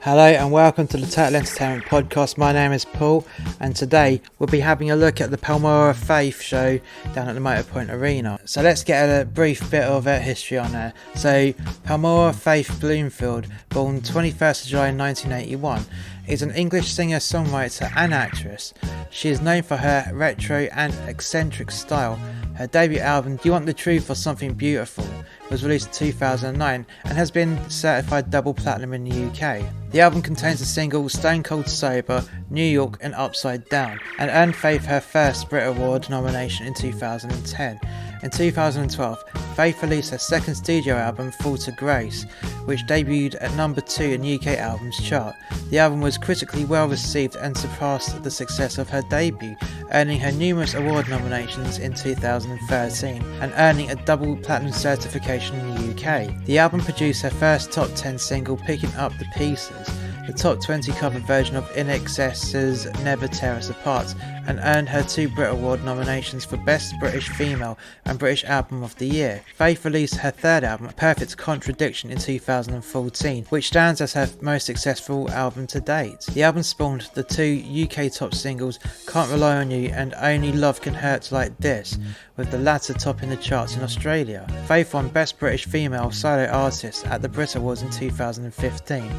Hello and welcome to the Total Entertainment Podcast. My name is Paul and today we'll be having a look at the Paloma Faith show down at the Motorpoint Arena. So let's get a brief bit of history on there. So Paloma Faith Bloomfield, born 21st of July 1981, is an English singer, songwriter and actress. She is known for her retro and eccentric style. Her debut album, Do You Want the Truth or Something Beautiful, was released in 2009 and has been certified double platinum in the UK. The album contains the singles Stone Cold Sober, New York and Upside Down, and earned Faith her first Brit Award nomination in 2010. In 2012, Faith released her second studio album, Fall to Grace, which debuted at number 2 in the UK Albums Chart. The album was critically well received and surpassed the success of her debut, earning her numerous award nominations in 2013 and earning a double platinum certification in the UK. The album produced her first top 10 single, Picking Up the Pieces, the top 20 cover version of INXS's Never Tear Us Apart, and earned her 2 Brit Award nominations for Best British Female and British Album of the Year. Faith released her third album, Perfect Contradiction, in 2014, which stands as her most successful album to date. The album spawned the 2 UK top singles, Can't Rely on You and Only Love Can Hurt Like This, with the latter topping the charts in Australia. Faith won Best British Female Solo Artist at the Brit Awards in 2015.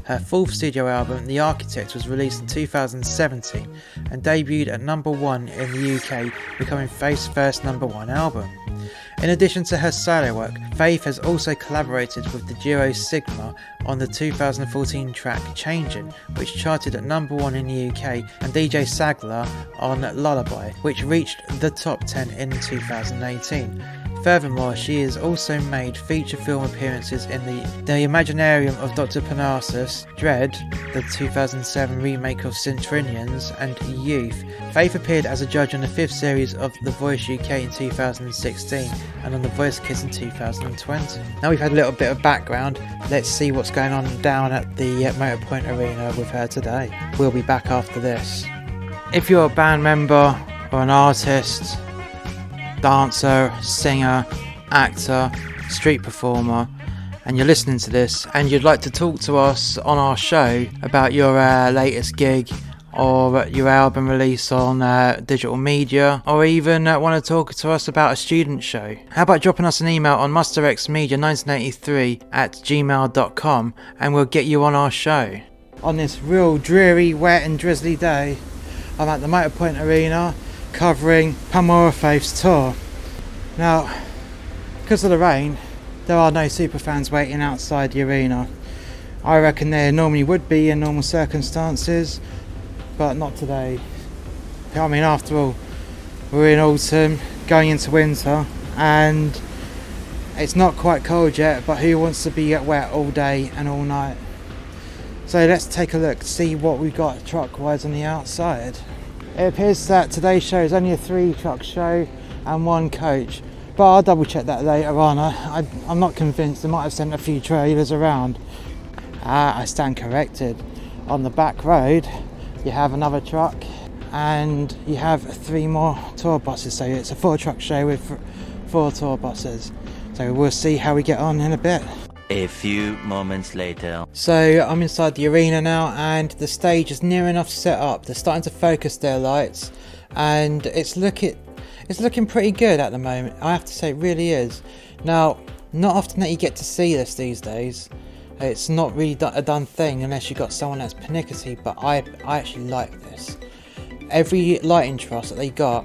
Her fourth studio album, The Architect, was released in 2017 and debuted at number 1 in the UK, becoming Faith's first number 1 album. In addition to her solo work, Faith has also collaborated with the duo Sigma on the 2014 track Changin', which charted at number 1 in the UK, and DJ Sagler on Lullaby, which reached the top 10 in 2018. Furthermore, she has also made feature film appearances in the Imaginarium of Dr. Parnassus, Dread, the 2007 remake of Cintrinians, and Youth. Faith appeared as a judge on the 5th series of The Voice UK in 2016 and on The Voice Kids in 2020. Now we've had a little bit of background, let's see what's going on down at the Motorpoint Arena with her today. We'll be back after this. If you're a band member or an artist, dancer, singer, actor, street performer, and you're listening to this and you'd like to talk to us on our show about your latest gig or your album release on digital media, or even want to talk to us about a student show, how about dropping us an email on musterxmedia1983@gmail.com and we'll get you on our show. On this real dreary, wet and drizzly day, I'm at the Motorpoint Arena covering Paloma Faith's tour. Now, because of the rain, there are no superfans waiting outside the arena. I reckon there normally would be in normal circumstances, but not today. I mean, after all, we're in autumn, going into winter, and it's not quite cold yet, but who wants to be wet all day and all night? So let's take a look, see what we've got truck-wise on the outside. It appears that today's show is only a 3-truck show and 1 coach, but I'll double check that later on. I'm not convinced. They might have sent a few trailers around. I stand corrected. On the back road you have another truck and you have 3 more tour buses, so it's a 4-truck show with 4 tour buses. So we'll see how we get on in a bit. A few moments later. So I'm inside the arena now and the stage is near enough set up. They're starting to focus their lights and it's looking pretty good at the moment. I have to say, it really is. Now, not often that you get to see this these days. It's not really a done thing unless you've got someone that's pernickety, but I actually like this. Every lighting truss that they got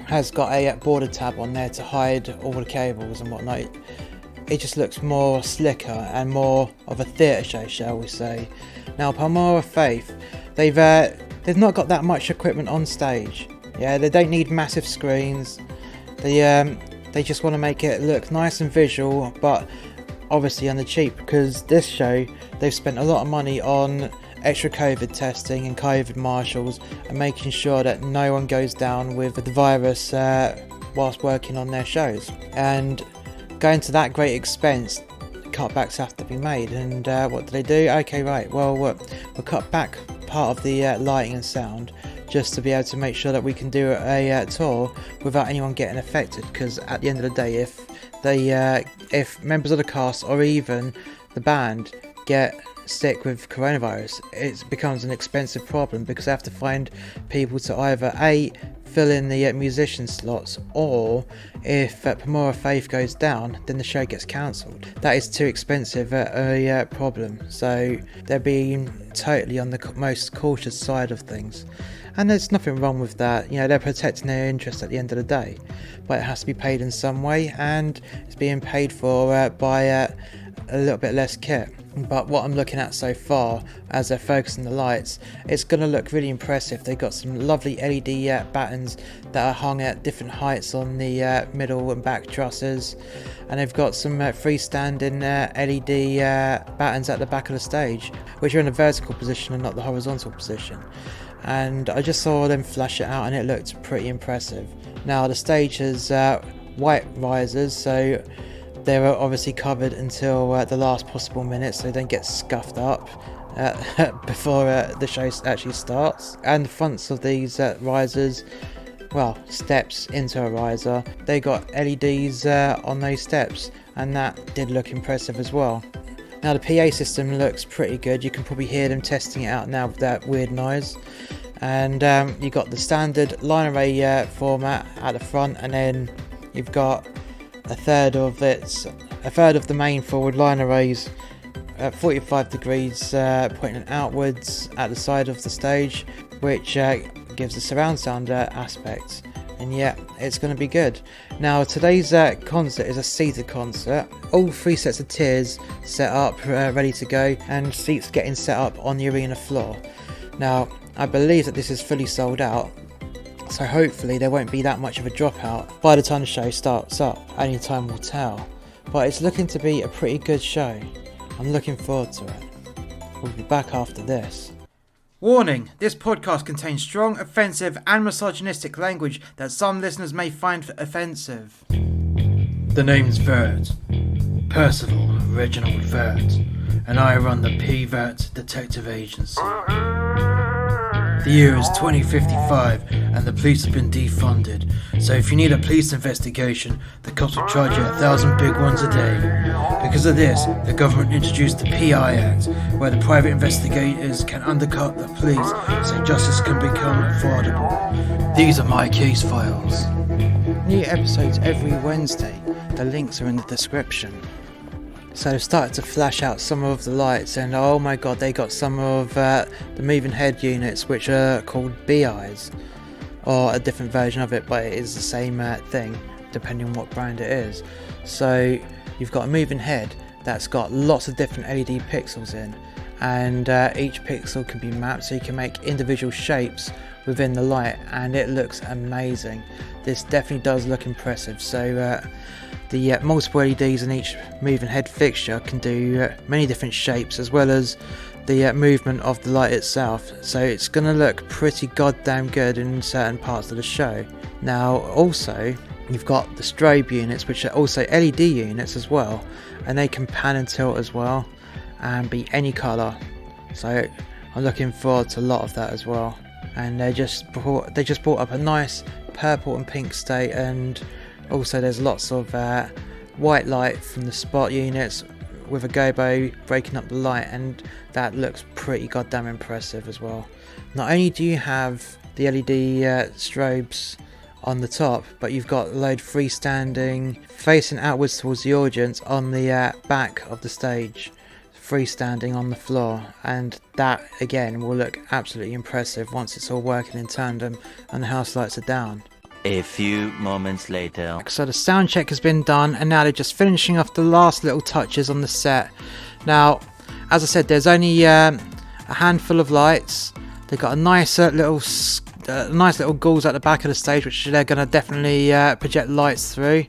has got a border tab on there to hide all the cables and whatnot. It just looks more slicker and more of a theatre show, shall we say. Now, Paloma Faith, they've not got that much equipment on stage. Yeah, they don't need massive screens. They just want to make it look nice and visual, but obviously on the cheap, because this show they've spent a lot of money on extra COVID testing and COVID marshals and making sure that no one goes down with the virus whilst working on their shows. And going to that great expense, cutbacks have to be made. And what do they do? Okay, right, well, we'll cut back part of the lighting and sound just to be able to make sure that we can do a tour without anyone getting affected, because at the end of the day, if members of the cast or even the band get sick with coronavirus, it becomes an expensive problem because they have to find people to either A, fill in the musician slots, or if Paloma Faith goes down, then the show gets cancelled. That is too expensive a problem, so they're being totally on the most cautious side of things. And there's nothing wrong with that, they're protecting their interests at the end of the day, but it has to be paid in some way, and it's being paid for by a little bit less kit. But what I'm looking at so far, as they're focusing the lights, it's going to look really impressive. They've got some lovely LED battens that are hung at different heights on the middle and back trusses, and they've got some freestanding LED battens at the back of the stage, which are in a vertical position and not the horizontal position. And I just saw them flash it out and it looked pretty impressive. Now the stage has white risers, so they were obviously covered until the last possible minute so they don't get scuffed up before the show actually starts. And the fronts of these risers, steps into a riser, they got LEDs on those steps, and that did look impressive as well. Now the PA system looks pretty good. You can probably hear them testing it out now with that weird noise. And you got the standard line array format at the front, and then you've got a third of the main forward line arrays at 45 degrees pointing outwards at the side of the stage, which gives a surround sound aspect. And yeah, it's going to be good. Now today's concert is a seated concert. All 3 sets of tiers set up, ready to go, and seats getting set up on the arena floor. Now I believe that this is fully sold out, so hopefully there won't be that much of a dropout by the time the show starts up. Only time will tell, but it's looking to be a pretty good show. I'm looking forward to it. We'll be back after this. Warning, this podcast contains strong, offensive and misogynistic language that some listeners may find offensive. The name's Vert. Percival Reginald Vert, and I run the P.I Act detective agency. The year is 2055 and the police have been defunded, so if you need a police investigation, the cops will charge you 1,000 big ones a day. Because of this, the government introduced the P.I Act, where the private investigators can undercut the police so justice can become affordable. These are my case files. New episodes every Wednesday. The links are in the description. So they've started to flash out some of the lights, and oh my god, they got some of the moving head units, which are called BIs, or a different version of it, but it is the same thing depending on what brand it is. So you've got a moving head that's got lots of different LED pixels in, and each pixel can be mapped so you can make individual shapes within the light, and it looks amazing. This definitely does look impressive. So the multiple LEDs in each moving head fixture can do many different shapes, as well as the movement of the light itself, so it's going to look pretty goddamn good in certain parts of the show. Now also you've got the strobe units, which are also LED units as well, and they can pan and tilt as well and be any colour, so I'm looking forward to a lot of that as well. And they just brought up a nice purple and pink state, and also there's lots of white light from the spot units with a gobo breaking up the light, and that looks pretty goddamn impressive as well. Not only do you have the LED strobes on the top, but you've got a load freestanding facing outwards towards the audience on the back of the stage, freestanding on the floor, and that again will look absolutely impressive once it's all working in tandem and the house lights are down. A few moments later. So the sound check has been done, and now they're just finishing off the last little touches on the set. Now, as I said, there's only a handful of lights. They've got a nice little gauze at the back of the stage, which they're going to definitely project lights through,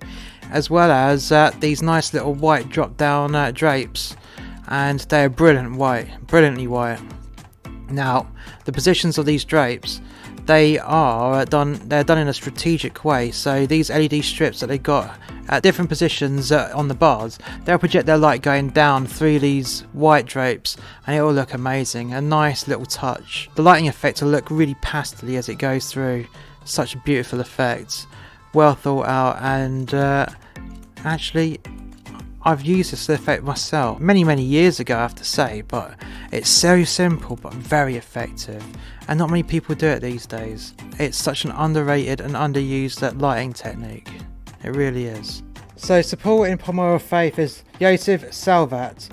as well as these nice little white drop down drapes, and they're brilliantly white. Now, the positions of these drapes, they're done in a strategic way. So these LED strips that they got at different positions on the bars, they'll project their light going down through these white drapes, and it will look amazing. A nice little touch. The lighting effect will look really pastely as it goes through. Such a beautiful effect, well thought out, and actually I've used this effect myself many years ago, I have to say, but it's so simple but very effective, and not many people do it these days. It's such an underrated and underused lighting technique. It really is. So supporting Paloma Faith is Joseph Salvat,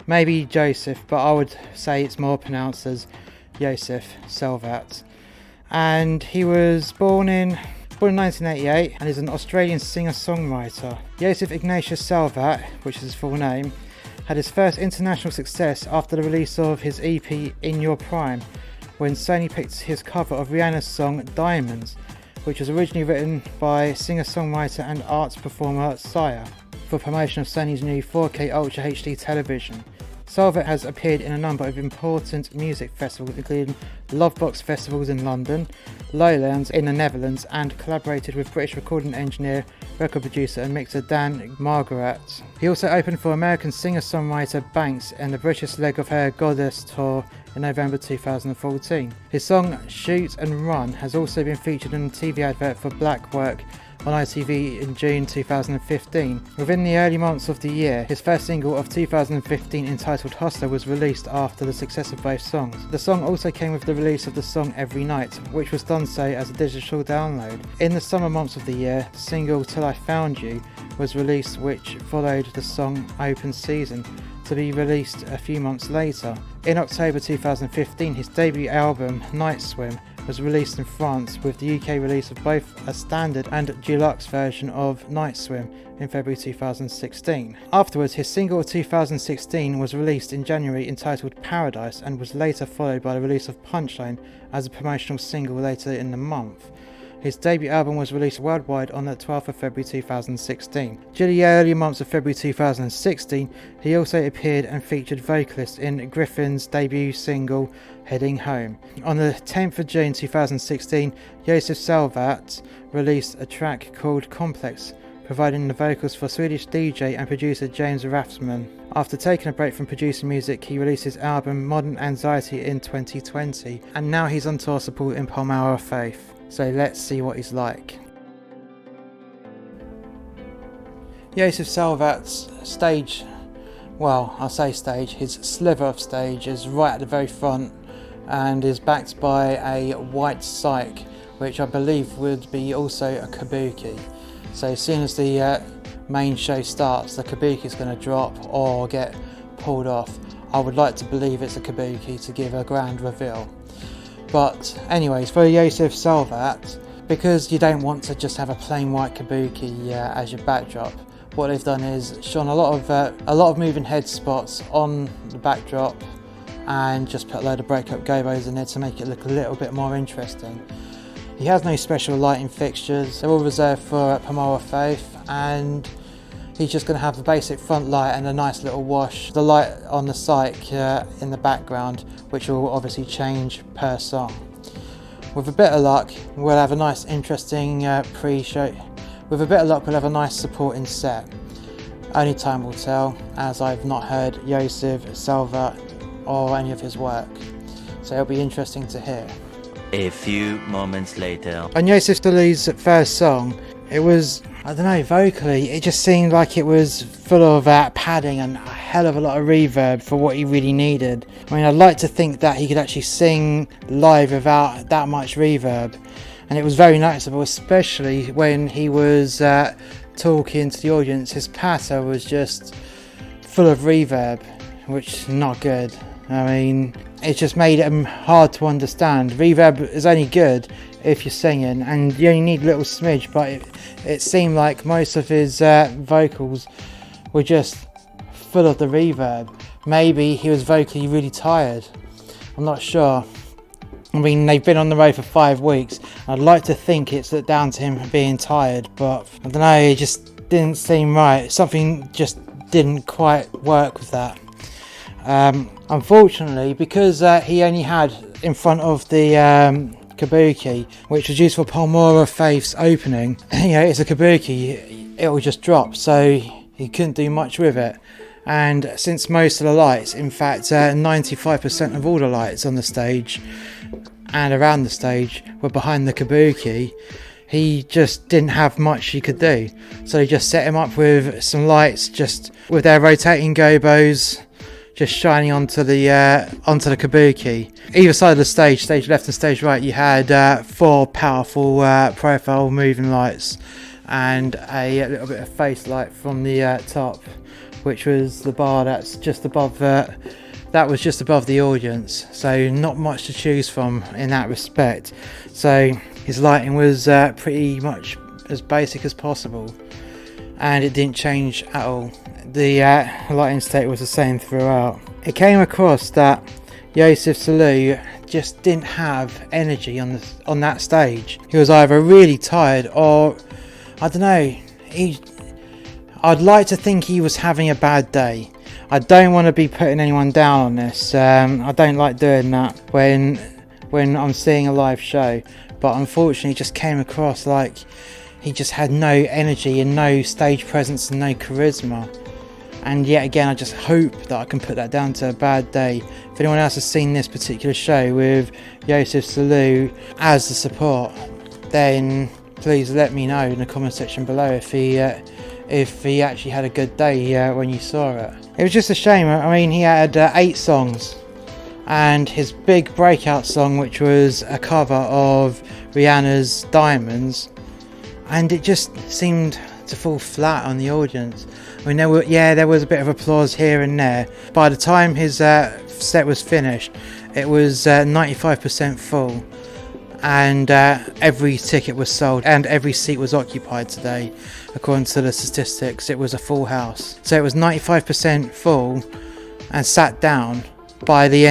maybe Joseph, but I would say it's more pronounced as Joseph Salvat. And he was born in 1988 and is an Australian singer-songwriter. Joseph Ignatius Salvat, which is his full name, had his first international success after the release of his EP In Your Prime, when Sony picked his cover of Rihanna's song Diamonds, which was originally written by singer-songwriter and arts performer Sia, for promotion of Sony's new 4K Ultra HD television. Salvat has appeared in a number of important music festivals, including Lovebox Festivals in London, Lowlands in the Netherlands, and collaborated with British recording engineer, record producer and mixer Dan Margaret. He also opened for American singer-songwriter Banks in the British leg of her Goddess tour in November 2014. His song Shoot and Run has also been featured in a TV advert for Black Work on ITV in June 2015. Within the early months of the year, his first single of 2015 entitled Hustler was released after the success of both songs. The song also came with the release of the song Every Night, which was done so as a digital download. In the summer months of the year, the single Till I Found You was released, which followed the song Open Season, to be released a few months later. In October 2015, his debut album Night Swim was released in France, with the UK release of both a standard and deluxe version of Night Swim in February 2016. Afterwards, his single of 2016 was released in January entitled Paradise, and was later followed by the release of Punchline as a promotional single later in the month. His debut album was released worldwide on the 12th of February 2016. During the early months of February 2016, he also appeared and featured vocalist in Griffin's debut single Heading Home. On the 10th of June 2016, Joseph Salvat released a track called Complex, providing the vocals for Swedish DJ and producer James Rathman. After taking a break from producing music, he released his album Modern Anxiety in 2020, and now he's on tour supporting Paloma Faith. So let's see what he's like. Joseph Salvat's stage, well, I'll say stage, his sliver of stage is right at the very front and is backed by a white cyc, which I believe would be also a kabuki. So as soon as the main show starts, the kabuki is going to drop or get pulled off. I would like to believe it's a kabuki to give a grand reveal. But anyways, for Joseph Salvat, because you don't want to just have a plain white kabuki as your backdrop, what they've done is shone a lot of moving head spots on the backdrop and just put a load of break-up gobos in there to make it look a little bit more interesting. He has no special lighting fixtures, they're all reserved for Paloma Faith, and he's just going to have the basic front light and a nice little wash, the light on the cyc in the background, which will obviously change per song. With a bit of luck, we'll have a nice interesting pre-show. With a bit of luck, we'll have a nice supporting set. Only time will tell, as I've not heard Joseph Salvat or any of his work, so it'll be interesting to hear. A few moments later. On Joseph Salvat's first song, it was, I don't know, vocally, it just seemed like it was full of padding and a hell of a lot of reverb for what he really needed. I mean, I'd like to think that he could actually sing live without that much reverb, and it was very noticeable, especially when he was talking to the audience. His patter was just full of reverb, which is not good. I mean, it just made it hard to understand. Reverb is only good if you're singing, and you only need a little smidge, but it seemed like most of his vocals were just full of the reverb. Maybe he was vocally really tired, I'm not sure. I mean, they've been on the road for 5 weeks. I'd like to think it's down to him being tired, but I don't know, it just didn't seem right. Something just didn't quite work with that. Unfortunately, because he only had in front of the kabuki, which was used for Paloma Faith's opening, it's a kabuki, it will just drop, so he couldn't do much with it. And since most of the lights, in fact 95% of all the lights on the stage and around the stage were behind the kabuki, he just didn't have much he could do. So they just set him up with some lights, just with their rotating gobos, just shining onto the kabuki. Either side of the stage left and stage right, you had 4 powerful profile moving lights and a little bit of face light from the top, which was the bar that's just above that was just above the audience. So not much to choose from in that respect. So his lighting was pretty much as basic as possible, and it didn't change at all. The lighting state was the same throughout. It came across that Yosef Salu just didn't have energy on that stage. He was either really tired or, I don't know, I'd like to think he was having a bad day. I don't want to be putting anyone down on this. I don't like doing that when I'm seeing a live show, but unfortunately it just came across like he just had no energy and no stage presence and no charisma. And yet again, I just hope that I can put that down to a bad day. If anyone else has seen this particular show with Yosef Salu as the support, then please let me know in the comment section below if he actually had a good day when you saw it. It was just a shame. I mean, he had 8 songs, and his big breakout song, which was a cover of Rihanna's Diamonds, and it just seemed to fall flat on the audience. I mean, there was a bit of applause here and there. By the time his set was finished, it was 95% full, and every ticket was sold and every seat was occupied today. According to the statistics, it was a full house. So it was 95% full and sat down by the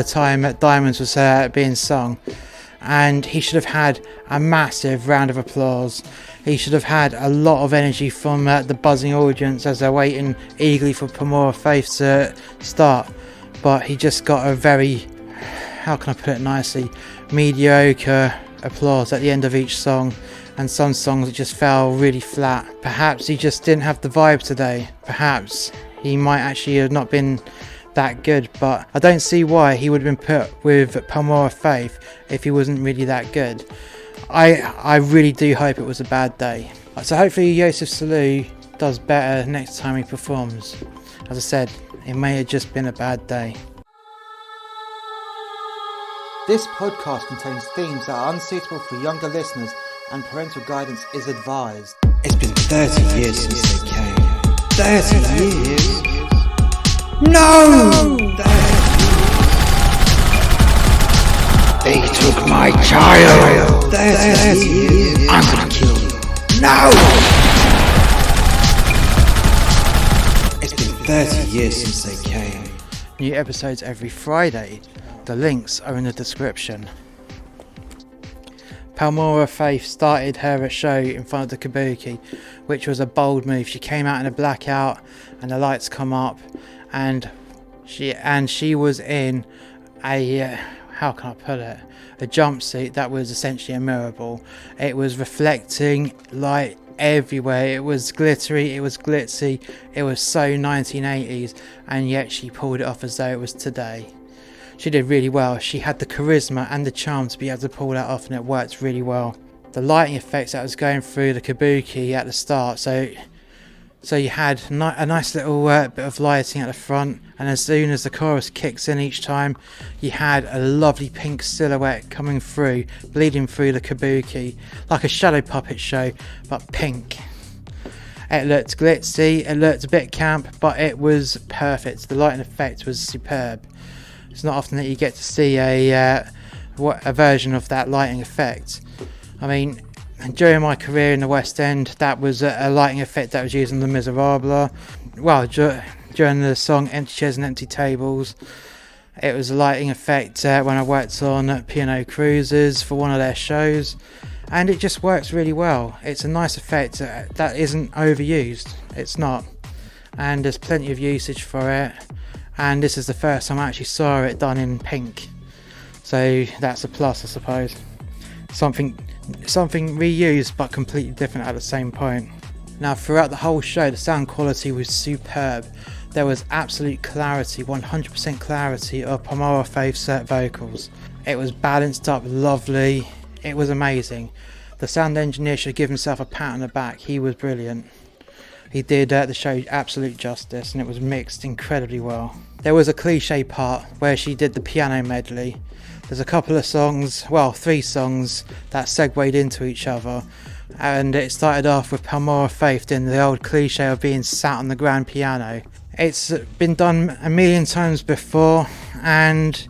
time that Diamonds was being sung. And he should have had a massive round of applause. He should have had a lot of energy from the buzzing audience as they're waiting eagerly for Paloma Faith to start. But he just got a very, how can I put it nicely, mediocre applause at the end of each song. And some songs it just fell really flat. Perhaps he just didn't have the vibe today. Perhaps he might actually have not been that good, but I don't see why he would have been put with Paloma Faith if he wasn't really that good. I really do hope it was a bad day. So hopefully Yosef Salu does better next time he performs. As I said, it may have just been a bad day. This podcast contains themes that are unsuitable for younger listeners, and parental guidance is advised. It's been 30 years since they came. 30 years? No! They took my child! 30 years! I'm gonna kill you! No! It's been 30 years since they came. New episodes every Friday. The links are in the description. Paloma Faith started her show in front of the kabuki, which was a bold move. She came out in a blackout and the lights come up, and she was in a how can I put it, a jumpsuit that was essentially a mirror ball. It was reflecting light everywhere. It was glittery, it was glitzy, it was so 1980s, and yet she pulled it off as though it was today. She did really well. She had the charisma and the charm to be able to pull that off, and it worked really well. The lighting effects that was going through the kabuki at the start, so you had a nice little bit of lighting at the front, and as soon as the chorus kicks in each time, you had a lovely pink silhouette coming through, bleeding through the kabuki, like a shadow puppet show, but pink. It looked glitzy, it looked a bit camp, but it was perfect. The lighting effect was superb. It's not often that you get to see a version of that lighting effect. I mean, during my career in the West End, that was a lighting effect that was used in Les Miserables. Well, during the song Empty Chairs and Empty Tables, it was a lighting effect when I worked on P&O Cruises for one of their shows, and it just works really well. It's a nice effect that isn't overused. It's not, and there's plenty of usage for it. And this is the first time I actually saw it done in pink, so that's a plus, I suppose. Something reused but completely different at the same point. Now, throughout the whole show, the sound quality was superb. There was absolute clarity, 100% clarity of Paloma Faith's vocals. It was balanced up lovely. it was amazing. The sound engineer should give himself a pat on the back. He was brilliant. He did the show absolute justice, and it was mixed incredibly well. There was a cliche part where she did the piano medley. There's a couple of songs, well, 3 songs that segued into each other, and it started off with Paloma Faith doing the old cliche of being sat on the grand piano. It's been done a million times before, and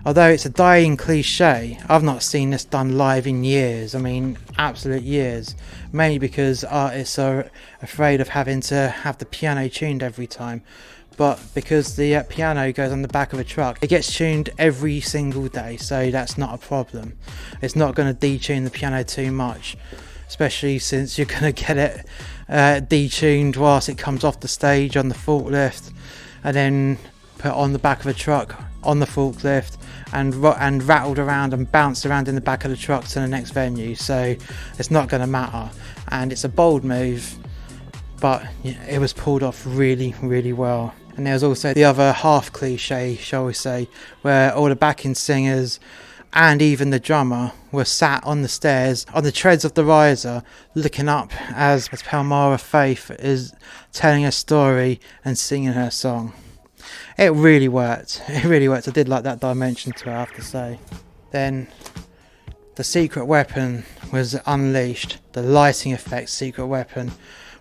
although it's a dying cliche, I've not seen this done live in years. I mean, absolute years. Mainly because artists are afraid of having to have the piano tuned every time. But because the piano goes on the back of a truck, it gets tuned every single day, so that's not a problem. It's not going to detune the piano too much, especially since you're going to get it detuned whilst it comes off the stage on the forklift, and then put on the back of a truck on the forklift and rattled around and bounced around in the back of the truck to the next venue. So it's not going to matter, and it's a bold move, but it was pulled off really, really well. And there's also the other half cliche, shall we say, where all the backing singers and even the drummer were sat on the stairs on the treads of the riser looking up as Paloma Faith is telling a story and singing her song. It really worked. It really worked. I did like that dimension to it, I have to say. Then the secret weapon was unleashed. The lighting effect secret weapon.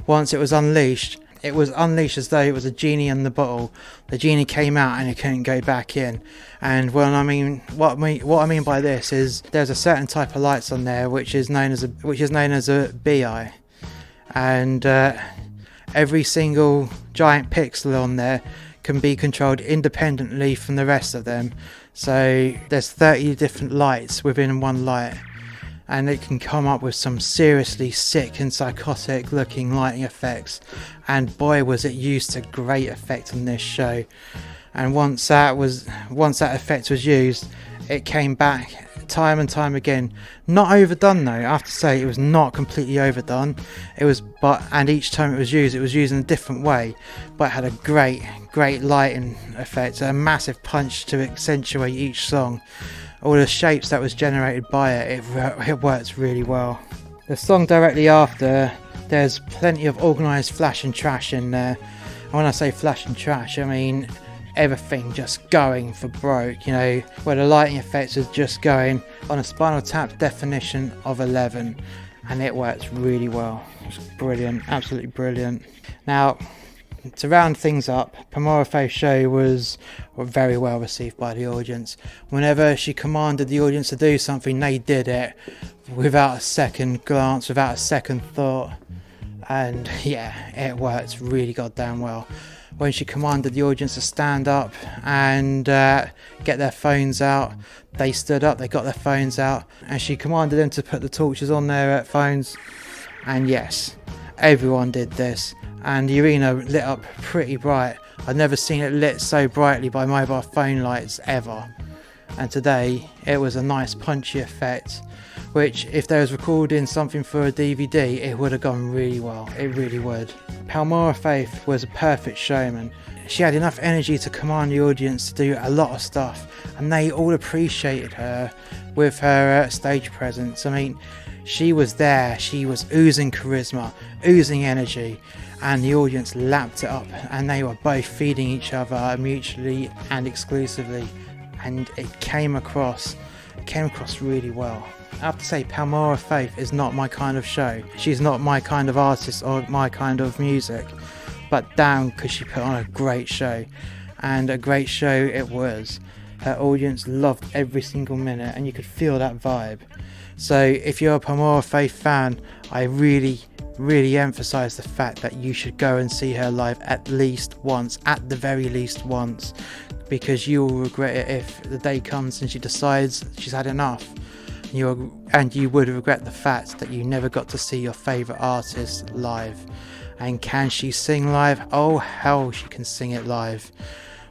Once it was unleashed as though it was a genie in the bottle. The genie came out and it couldn't go back in. And what I mean by this is there's a certain type of lights on there which is known as a P.I. And every single giant pixel on there can be controlled independently from the rest of them. So there's 30 different lights within one light, and it can come up with some seriously sick and psychotic looking lighting effects, and boy was it used to great effect on this show. And once that effect was used, it came back time and time again. Not overdone though, I have to say. It was not completely overdone. And each time it was used in a different way, but it had a great lighting effect, a massive punch to accentuate each song. All the shapes that was generated by it works really well. The song directly after, there's plenty of organised flash and trash in there. And when I say flash and trash, I mean everything just going for broke, where the lighting effects is just going on a Spinal Tap definition of 11, and it works really well. It's brilliant, absolutely brilliant. Now, to round things up, Paloma Faith's show was very well received by the audience. Whenever she commanded the audience to do something, they did it without a second glance, without a second thought, and yeah, it worked really goddamn well. When she commanded the audience to stand up and get their phones out, they stood up, they got their phones out, and she commanded them to put the torches on their phones, and yes, everyone did this, and the arena lit up pretty bright. I've never seen it lit so brightly by mobile phone lights ever, and today it was a nice punchy effect, which if they was recording something for a DVD, it would have gone really well. It really would. Paloma Faith was a perfect showman. She had enough energy to command the audience to do a lot of stuff, and they all appreciated her with her stage presence. I mean, she was there, she was oozing charisma, oozing energy, and the audience lapped it up, and they were both feeding each other mutually and exclusively, and it came across really well. I have to say, Paloma Faith is not my kind of show. She's not my kind of artist or my kind of music, but damn could she put on a great show, and a great show it was. Her audience loved every single minute, and you could feel that vibe. So if you're a Paloma Faith fan, I really emphasize the fact that you should go and see her live at least once, at the very least once, because you will regret it if the day comes and she decides she's had enough. You would regret the fact that you never got to see your favourite artist live. And can she sing live? Oh hell, she can sing it live.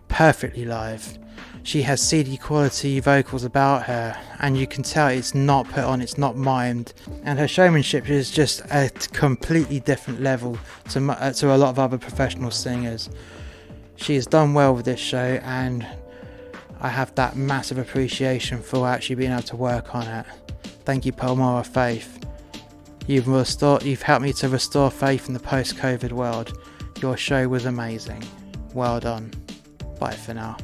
Perfectly live. She has CD quality vocals about her, and you can tell it's not put on, it's not mimed. And her showmanship is just a completely different level to a lot of other professional singers. She has done well with this show, and I have that massive appreciation for actually being able to work on it. Thank you, Paloma Faith. You've helped me to restore faith in the post-COVID world. Your show was amazing. Well done. Bye for now.